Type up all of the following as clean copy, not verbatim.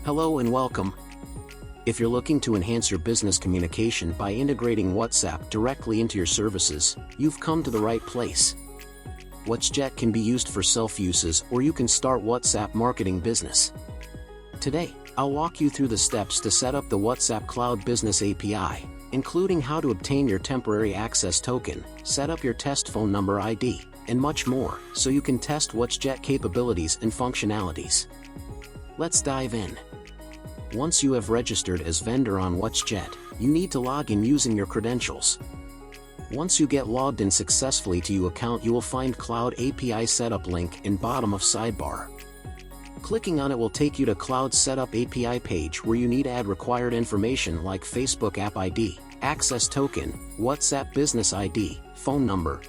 Hello and welcome. If you're looking to enhance your business communication by integrating WhatsApp directly into your services, you've come to the right place. WhatsJet can be used for self-uses, or you can start WhatsApp marketing business. Today, I'll walk you through the steps to set up the WhatsApp Cloud Business API, including how to obtain your temporary access token, set up your test phone number ID, and much more, so you can test WhatsJet capabilities and functionalities. Let's dive in. Once you have registered as vendor on WhatsJet, you need to log in using your credentials. Once you get logged in successfully to your account, you will find Cloud API Setup link in bottom of sidebar. Clicking on it will take you to Cloud Setup API page where you need to add required information like Facebook App ID, Access Token, WhatsApp Business ID, phone number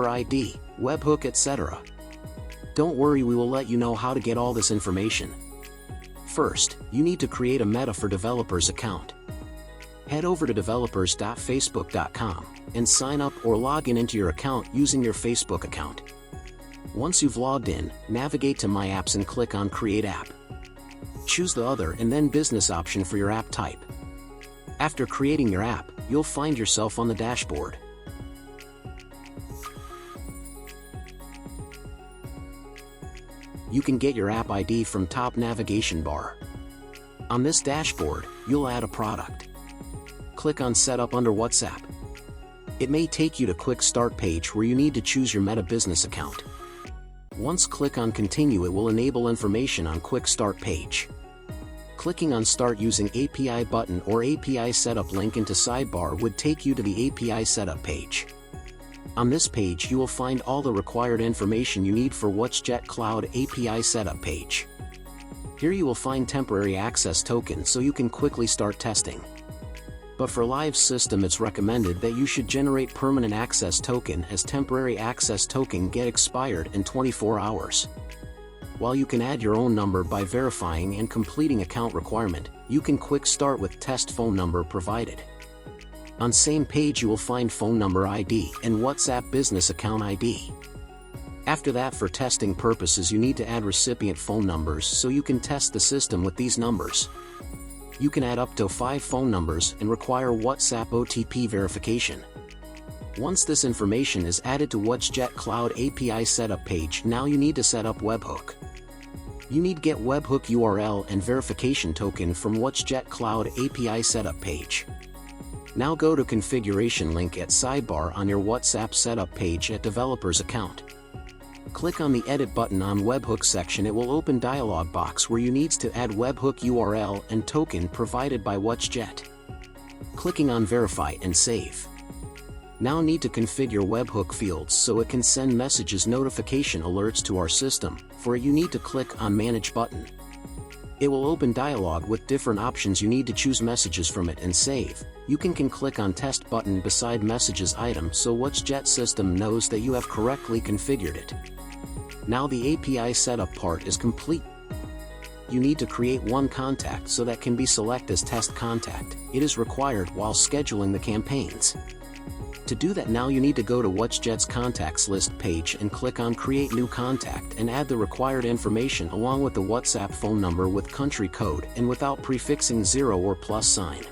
ID, webhook, etc. Don't worry, we will let you know how to get all this information. First, you need to create a Meta for Developers account. Head over to developers.facebook.com and sign up or log in into your account using your Facebook account. Once you've logged in, navigate to My Apps and click on Create App. Choose the Other and then Business option for your app type. After creating your app, you'll find yourself on the dashboard. You can get your app ID from top navigation bar. On this dashboard, you'll add a product. Click on Setup under WhatsApp. It may take you to Quick Start page where you need to choose your Meta Business account. Once click on Continue, it will enable information on Quick Start page. Clicking on Start using API button or API Setup link into sidebar would take you to the API Setup page. On this page you will find all the required information you need for WhatsJet Cloud API Setup page. Here you will find temporary access token so you can quickly start testing. But for live system, it's recommended that you should generate permanent access token, as temporary access token get expired in 24 hours. While you can add your own number by verifying and completing account requirement, you can quick start with test phone number provided. On same page you will find phone number ID and WhatsApp Business account ID. After that, for testing purposes, you need to add recipient phone numbers so you can test the system with these numbers. You can add up to 5 phone numbers and require WhatsApp OTP verification. Once this information is added to WhatsJet Cloud API Setup page, now you need to set up webhook. You need to get webhook URL and verification token from WhatsJet Cloud API Setup page. Now go to Configuration link at sidebar on your WhatsApp Setup page at Developers account. Click on the Edit button on Webhook section. It will open dialog box where you need to add webhook URL and token provided by WhatsJet. Clicking on Verify and Save. Now need to configure webhook fields so it can send messages notification alerts to our system. For it you need to click on Manage button. It will open dialog with different options. You need to choose messages from it and save. You can click on Test button beside Messages item so WhatsJet system knows that you have correctly configured it. Now the API setup part is complete. You need to create one contact so that can be selected as test contact. It is required while scheduling the campaigns. To do that, now you need to go to WhatsJet's contacts list page and click on Create New Contact and add the required information along with the WhatsApp phone number with country code and without prefixing 0 or plus sign.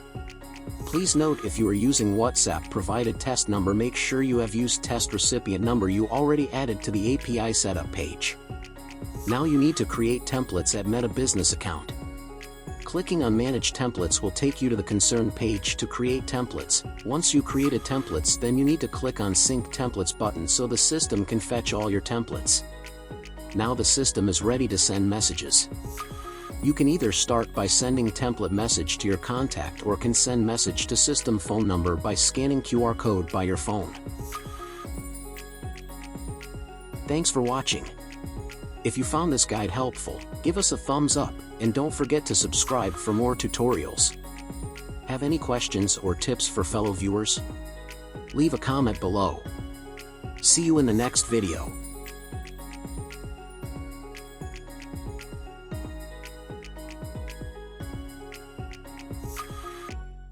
Please note, if you are using WhatsApp provided test number, make sure you have used test recipient number you already added to the API setup page. Now you need to create templates at Meta Business account. Clicking on Manage Templates will take you to the concerned page to create templates. Once you created templates, then you need to click on Sync Templates button so the system can fetch all your templates. Now the system is ready to send messages. You can either start by sending template message to your contact or can send message to system phone number by scanning QR code by your phone. Thanks for watching. If you found this guide helpful, give us a thumbs up, and don't forget to subscribe for more tutorials. Have any questions or tips for fellow viewers? Leave a comment below. See you in the next video.